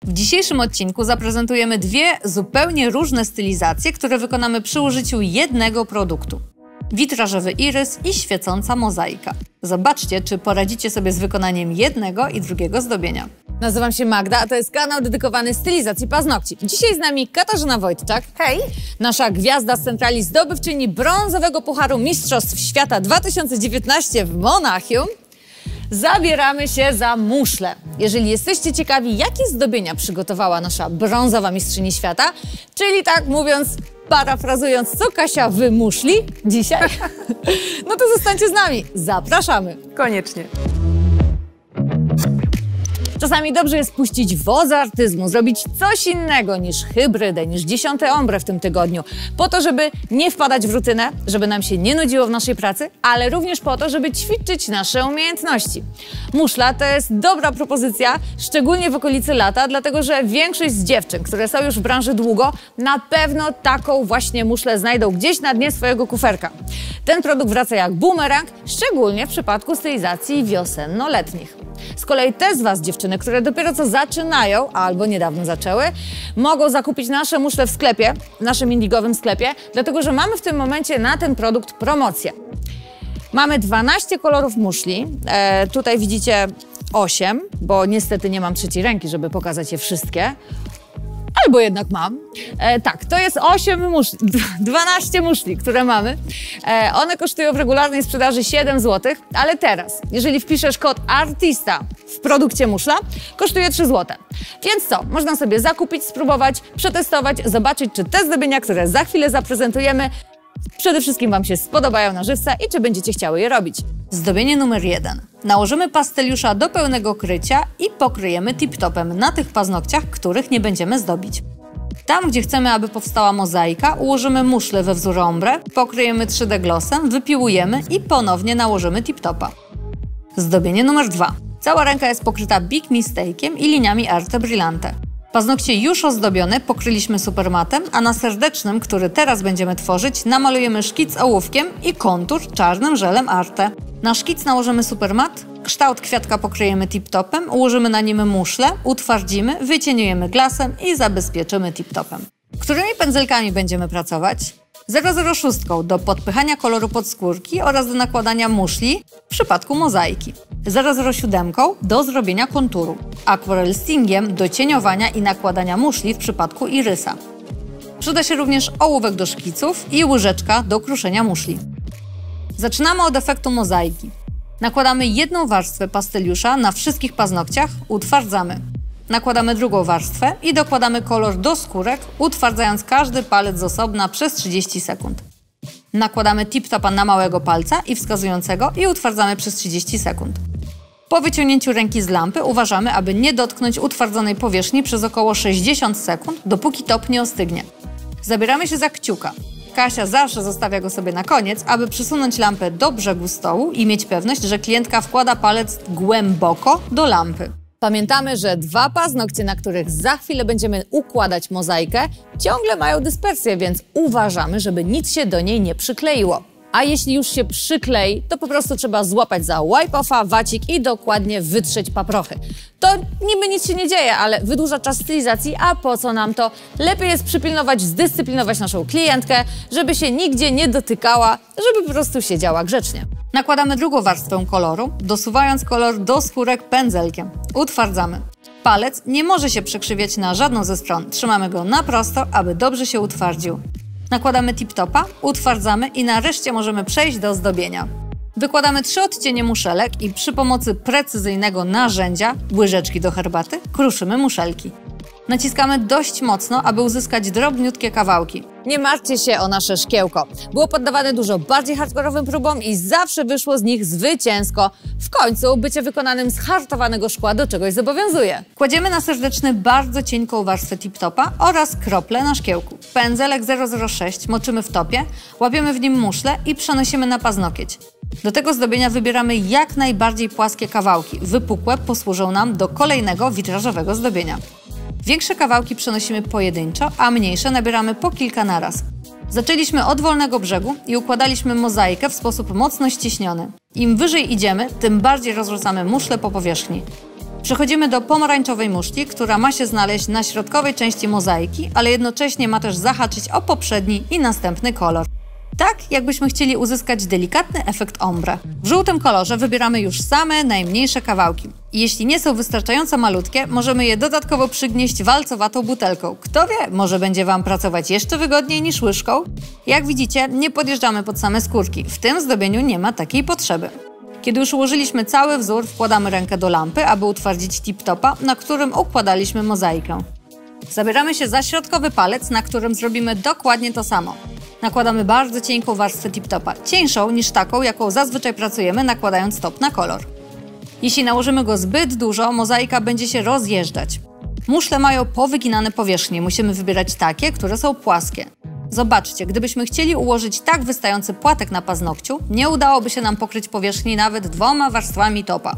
W dzisiejszym odcinku zaprezentujemy dwie zupełnie różne stylizacje, które wykonamy przy użyciu jednego produktu. Witrażowy irys i świecąca mozaika. Zobaczcie, czy poradzicie sobie z wykonaniem jednego i drugiego zdobienia. Nazywam się Magda, a to jest kanał dedykowany stylizacji paznokci. Dzisiaj z nami Katarzyna Wojtczak. Hej! Nasza gwiazda z centrali, zdobywczyni brązowego Pucharu Mistrzostw Świata 2019 w Monachium. Zabieramy się za muszle. Jeżeli jesteście ciekawi, jakie zdobienia przygotowała nasza brązowa mistrzyni świata, czyli tak mówiąc, parafrazując, co Kasia wymuszli dzisiaj, no to zostańcie z nami. Zapraszamy. Koniecznie. Czasami dobrze jest puścić woz artyzmu, zrobić coś innego niż hybrydę, niż 10. ombre w tym tygodniu. Po to, żeby nie wpadać w rutynę, żeby nam się nie nudziło w naszej pracy, ale również po to, żeby ćwiczyć nasze umiejętności. Muszla to jest dobra propozycja, szczególnie w okolicy lata, dlatego że większość z dziewczyn, które są już w branży długo, na pewno taką właśnie muszlę znajdą gdzieś na dnie swojego kuferka. Ten produkt wraca jak bumerang, szczególnie w przypadku stylizacji wiosenno-letnich. Z kolei te z Was, dziewczyny, które dopiero co zaczynają, albo niedawno zaczęły, mogą zakupić nasze muszle w sklepie, w naszym indigowym sklepie, dlatego że mamy w tym momencie na ten produkt promocję. Mamy 12 kolorów muszli, tutaj widzicie 8, bo niestety nie mam trzeciej ręki, żeby pokazać je wszystkie. Albo jednak mam. Tak, to jest 8 muszli, 12 muszli, które mamy. One kosztują w regularnej sprzedaży 7 zł, ale teraz, jeżeli wpiszesz kod ARTISTA w produkcie muszla, kosztuje 3 zł. Więc co? Można sobie zakupić, spróbować, przetestować, zobaczyć, czy te zdobienia, które za chwilę zaprezentujemy, przede wszystkim Wam się spodobają na żywca i czy będziecie chciały je robić. Zdobienie numer 1. Nałożymy pasteliusza do pełnego krycia i pokryjemy tip-topem na tych paznokciach, których nie będziemy zdobić. Tam, gdzie chcemy, aby powstała mozaika, ułożymy muszlę we wzór ombre, pokryjemy 3D glossem, wypiłujemy i ponownie nałożymy tip-topa. Zdobienie numer 2. Cała ręka jest pokryta Big Mistake'iem i liniami Arte Brillante. Paznokcie już ozdobione pokryliśmy supermatem, a na serdecznym, który teraz będziemy tworzyć, namalujemy szkic ołówkiem i kontur czarnym żelem Arte. Na szkic nałożymy supermat, kształt kwiatka pokryjemy tip-topem, ułożymy na nim muszlę, utwardzimy, wycieniujemy glasem i zabezpieczymy tip-topem. Którymi pędzelkami będziemy pracować? 006 do podpychania koloru podskórki oraz do nakładania muszli w przypadku mozaiki. 007 do zrobienia konturu. Aquarel Stingiem do cieniowania i nakładania muszli w przypadku irysa. Przyda się również ołówek do szkiców i łyżeczka do kruszenia muszli. Zaczynamy od efektu mozaiki. Nakładamy jedną warstwę pasteliusza na wszystkich paznokciach, utwardzamy. Nakładamy drugą warstwę i dokładamy kolor do skórek, utwardzając każdy palec z osobna przez 30 sekund. Nakładamy tip-topa na małego palca i wskazującego i utwardzamy przez 30 sekund. Po wyciągnięciu ręki z lampy uważamy, aby nie dotknąć utwardzonej powierzchni przez około 60 sekund, dopóki top nie ostygnie. Zabieramy się za kciuka. Kasia zawsze zostawia go sobie na koniec, aby przysunąć lampę do brzegu stołu i mieć pewność, że klientka wkłada palec głęboko do lampy. Pamiętamy, że dwa paznokcie, na których za chwilę będziemy układać mozaikę, ciągle mają dyspersję, więc uważamy, żeby nic się do niej nie przykleiło. A jeśli już się przyklei, to po prostu trzeba złapać za wipe-offa, wacik i dokładnie wytrzeć paprochy. To niby nic się nie dzieje, ale wydłuża czas stylizacji, a po co nam to? Lepiej jest przypilnować, zdyscyplinować naszą klientkę, żeby się nigdzie nie dotykała, żeby po prostu siedziała grzecznie. Nakładamy drugą warstwę koloru, dosuwając kolor do skórek pędzelkiem. Utwardzamy. Palec nie może się przekrzywiać na żadną ze stron. Trzymamy go na prosto, aby dobrze się utwardził. Nakładamy tip-topa, utwardzamy i nareszcie możemy przejść do zdobienia. Wykładamy 3 odcienie muszelek i przy pomocy precyzyjnego narzędzia, łyżeczki do herbaty, kruszymy muszelki. Naciskamy dość mocno, aby uzyskać drobniutkie kawałki. Nie martwcie się o nasze szkiełko. Było poddawane dużo bardziej hardkorowym próbom i zawsze wyszło z nich zwycięsko. W końcu bycie wykonanym z hartowanego szkła do czegoś zobowiązuje. Kładziemy na serdeczny bardzo cienką warstwę tip-topa oraz krople na szkiełku. Pędzelek 006 moczymy w topie, łapiemy w nim muszlę i przenosimy na paznokieć. Do tego zdobienia wybieramy jak najbardziej płaskie kawałki. Wypukłe posłużą nam do kolejnego witrażowego zdobienia. Większe kawałki przenosimy pojedynczo, a mniejsze nabieramy po kilka naraz. Zaczęliśmy od wolnego brzegu i układaliśmy mozaikę w sposób mocno ściśniony. Im wyżej idziemy, tym bardziej rozrzucamy muszlę po powierzchni. Przechodzimy do pomarańczowej muszli, która ma się znaleźć na środkowej części mozaiki, ale jednocześnie ma też zahaczyć o poprzedni i następny kolor. Tak, jakbyśmy chcieli uzyskać delikatny efekt ombre. W żółtym kolorze wybieramy już same najmniejsze kawałki. Jeśli nie są wystarczająco malutkie, możemy je dodatkowo przygnieść walcowatą butelką. Kto wie, może będzie Wam pracować jeszcze wygodniej niż łyżką? Jak widzicie, nie podjeżdżamy pod same skórki. W tym zdobieniu nie ma takiej potrzeby. Kiedy już ułożyliśmy cały wzór, wkładamy rękę do lampy, aby utwardzić tip-topa, na którym układaliśmy mozaikę. Zabieramy się za środkowy palec, na którym zrobimy dokładnie to samo. Nakładamy bardzo cienką warstwę tip-topa, cieńszą niż taką, jaką zazwyczaj pracujemy, nakładając top na kolor. Jeśli nałożymy go zbyt dużo, mozaika będzie się rozjeżdżać. Muszle mają powyginane powierzchnie, musimy wybierać takie, które są płaskie. Zobaczcie, gdybyśmy chcieli ułożyć tak wystający płatek na paznokciu, nie udałoby się nam pokryć powierzchni nawet 2 warstwami topa.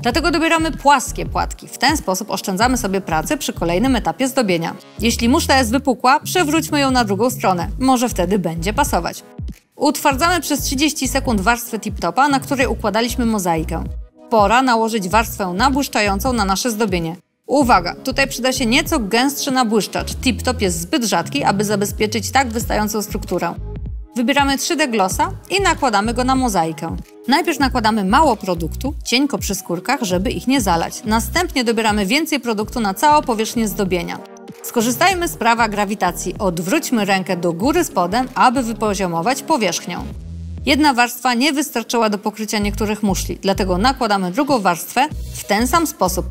Dlatego dobieramy płaskie płatki. W ten sposób oszczędzamy sobie pracę przy kolejnym etapie zdobienia. Jeśli muszla jest wypukła, przewróćmy ją na drugą stronę. Może wtedy będzie pasować. Utwardzamy przez 30 sekund warstwę tip-topa, na której układaliśmy mozaikę. Pora nałożyć warstwę nabłyszczającą na nasze zdobienie. Uwaga, tutaj przyda się nieco gęstszy nabłyszczacz. Tip-top jest zbyt rzadki, aby zabezpieczyć tak wystającą strukturę. Wybieramy 3D glossa i nakładamy go na mozaikę. Najpierw nakładamy mało produktu, cienko przy skórkach, żeby ich nie zalać. Następnie dobieramy więcej produktu na całą powierzchnię zdobienia. Skorzystajmy z prawa grawitacji. Odwróćmy rękę do góry spodem, aby wypoziomować powierzchnię. Jedna warstwa nie wystarczyła do pokrycia niektórych muszli, dlatego nakładamy drugą warstwę w ten sam sposób.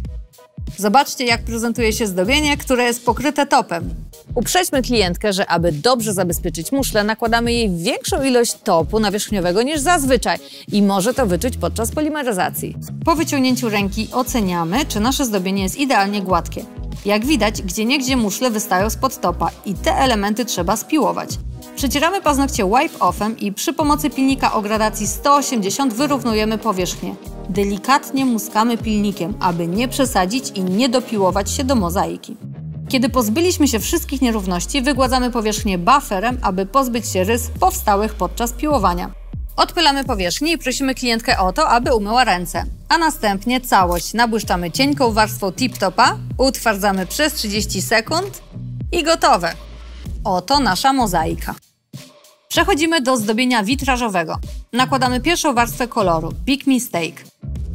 Zobaczcie, jak prezentuje się zdobienie, które jest pokryte topem. Uprzedźmy klientkę, że aby dobrze zabezpieczyć muszlę, nakładamy jej większą ilość topu nawierzchniowego niż zazwyczaj i może to wyczuć podczas polimeryzacji. Po wyciągnięciu ręki oceniamy, czy nasze zdobienie jest idealnie gładkie. Jak widać, gdzieniegdzie muszle wystają spod topa i te elementy trzeba spiłować. Przecieramy paznokcie wipe-offem i przy pomocy pilnika o gradacji 180 wyrównujemy powierzchnię. Delikatnie muskamy pilnikiem, aby nie przesadzić i nie dopiłować się do mozaiki. Kiedy pozbyliśmy się wszystkich nierówności, wygładzamy powierzchnię bufferem, aby pozbyć się rys powstałych podczas piłowania. Odpylamy powierzchnię i prosimy klientkę o to, aby umyła ręce. A następnie całość nabłyszczamy cienką warstwą tip-topa, utwardzamy przez 30 sekund i gotowe. Oto nasza mozaika. Przechodzimy do zdobienia witrażowego. Nakładamy pierwszą warstwę koloru, Big Mistake.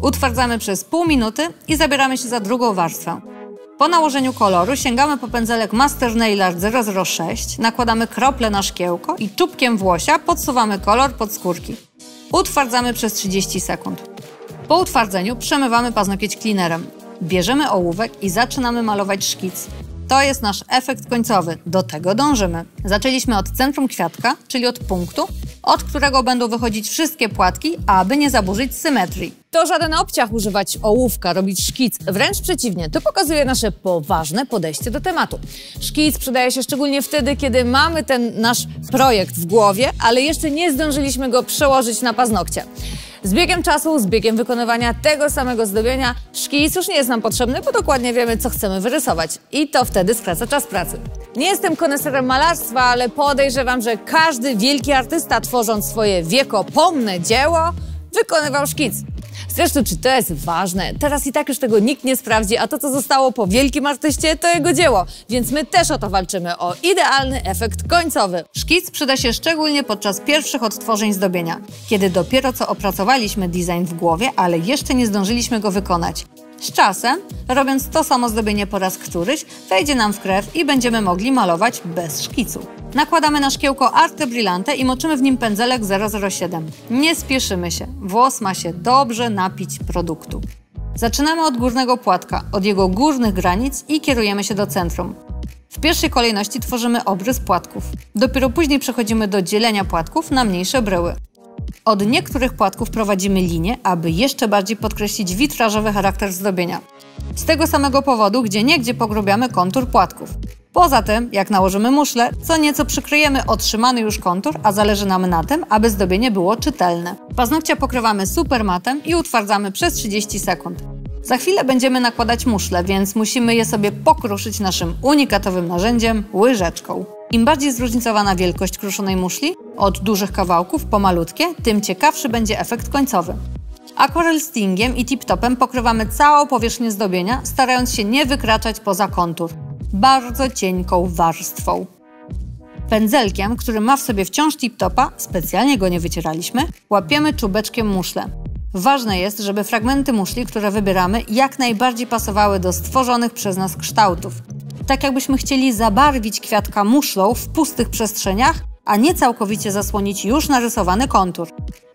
Utwardzamy przez pół minuty i zabieramy się za drugą warstwę. Po nałożeniu koloru sięgamy po pędzelek Master Nail Art 006, nakładamy krople na szkiełko i czubkiem włosia podsuwamy kolor pod skórki. Utwardzamy przez 30 sekund. Po utwardzeniu przemywamy paznokieć cleanerem. Bierzemy ołówek i zaczynamy malować szkic. To jest nasz efekt końcowy, do tego dążymy. Zaczęliśmy od centrum kwiatka, czyli od punktu, od którego będą wychodzić wszystkie płatki, aby nie zaburzyć symetrii. To żaden obciach używać ołówka, robić szkic, wręcz przeciwnie, to pokazuje nasze poważne podejście do tematu. Szkic przydaje się szczególnie wtedy, kiedy mamy ten nasz projekt w głowie, ale jeszcze nie zdążyliśmy go przełożyć na paznokcie. Z biegiem czasu, z biegiem wykonywania tego samego zdobienia, szkic już nie jest nam potrzebny, bo dokładnie wiemy, co chcemy wyrysować. I to wtedy skraca czas pracy. Nie jestem koneserem malarstwa, ale podejrzewam, że każdy wielki artysta, tworząc swoje wiekopomne dzieło, wykonywał szkic. Zresztą, czy to jest ważne? Teraz i tak już tego nikt nie sprawdzi, a to, co zostało po wielkim artyście, to jego dzieło. Więc my też o to walczymy, o idealny efekt końcowy. Szkic przyda się szczególnie podczas pierwszych odtworzeń zdobienia, kiedy dopiero co opracowaliśmy design w głowie, ale jeszcze nie zdążyliśmy go wykonać. Z czasem, robiąc to samo zdobienie po raz któryś, wejdzie nam w krew i będziemy mogli malować bez szkicu. Nakładamy na szkiełko Arte Brillante i moczymy w nim pędzelek 007. Nie spieszymy się, włos ma się dobrze napić produktu. Zaczynamy od górnego płatka, od jego górnych granic i kierujemy się do centrum. W pierwszej kolejności tworzymy obrys płatków. Dopiero później przechodzimy do dzielenia płatków na mniejsze bryły. Od niektórych płatków prowadzimy linię, aby jeszcze bardziej podkreślić witrażowy charakter zdobienia. Z tego samego powodu gdzieniegdzie pogrubiamy kontur płatków. Poza tym, jak nałożymy muszlę, co nieco przykryjemy otrzymany już kontur, a zależy nam na tym, aby zdobienie było czytelne. Paznokcia pokrywamy supermatem i utwardzamy przez 30 sekund. Za chwilę będziemy nakładać muszle, więc musimy je sobie pokruszyć naszym unikatowym narzędziem – łyżeczką. Im bardziej zróżnicowana wielkość kruszonej muszli, od dużych kawałków po malutkie, tym ciekawszy będzie efekt końcowy. Aquarel Stingiem i tip-topem pokrywamy całą powierzchnię zdobienia, starając się nie wykraczać poza kontur. Bardzo cienką warstwą. Pędzelkiem, który ma w sobie wciąż tip-topa, specjalnie go nie wycieraliśmy, łapiemy czubeczkiem muszlę. Ważne jest, żeby fragmenty muszli, które wybieramy, jak najbardziej pasowały do stworzonych przez nas kształtów. Tak jakbyśmy chcieli zabarwić kwiatka muszlą w pustych przestrzeniach, a nie całkowicie zasłonić już narysowany kontur.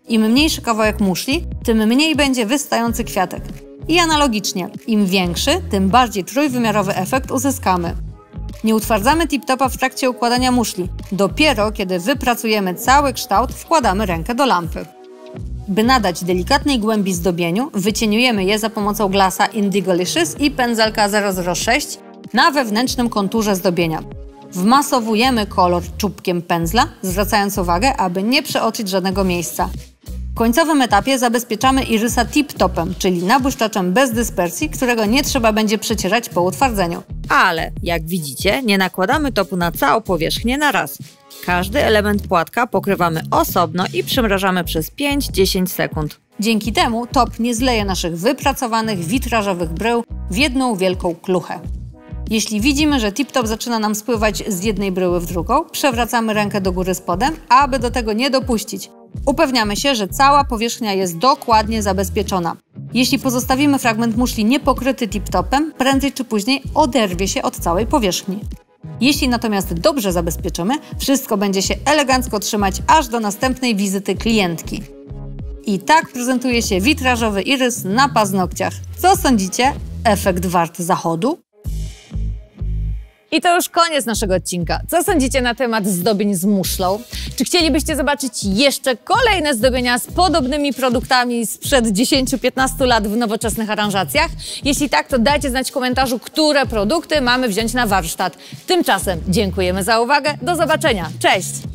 Im mniejszy kawałek muszli, tym mniej będzie wystający kwiatek. I analogicznie, im większy, tym bardziej trójwymiarowy efekt uzyskamy. Nie utwardzamy tip-topa w trakcie układania muszli. Dopiero kiedy wypracujemy cały kształt, wkładamy rękę do lampy. By nadać delikatnej głębi zdobieniu, wycieniujemy je za pomocą glasa Indigolicious i pędzelka 006 na wewnętrznym konturze zdobienia. Wmasowujemy kolor czubkiem pędzla, zwracając uwagę, aby nie przeoczyć żadnego miejsca. W końcowym etapie zabezpieczamy irysa tip-topem, czyli nabłyszczaczem bez dyspersji, którego nie trzeba będzie przecierać po utwardzeniu. Ale, jak widzicie, nie nakładamy topu na całą powierzchnię na raz. Każdy element płatka pokrywamy osobno i przymrażamy przez 5-10 sekund. Dzięki temu top nie zleje naszych wypracowanych witrażowych brył w jedną wielką kluchę. Jeśli widzimy, że tip-top zaczyna nam spływać z jednej bryły w drugą, przewracamy rękę do góry spodem, aby do tego nie dopuścić. Upewniamy się, że cała powierzchnia jest dokładnie zabezpieczona. Jeśli pozostawimy fragment muszli niepokryty tip-topem, prędzej czy później oderwie się od całej powierzchni. Jeśli natomiast dobrze zabezpieczymy, wszystko będzie się elegancko trzymać aż do następnej wizyty klientki. I tak prezentuje się witrażowy irys na paznokciach. Co sądzicie? Efekt wart zachodu? I to już koniec naszego odcinka. Co sądzicie na temat zdobień z muszlą? Czy chcielibyście zobaczyć jeszcze kolejne zdobienia z podobnymi produktami sprzed 10-15 lat w nowoczesnych aranżacjach? Jeśli tak, to dajcie znać w komentarzu, które produkty mamy wziąć na warsztat. Tymczasem dziękujemy za uwagę. Do zobaczenia. Cześć!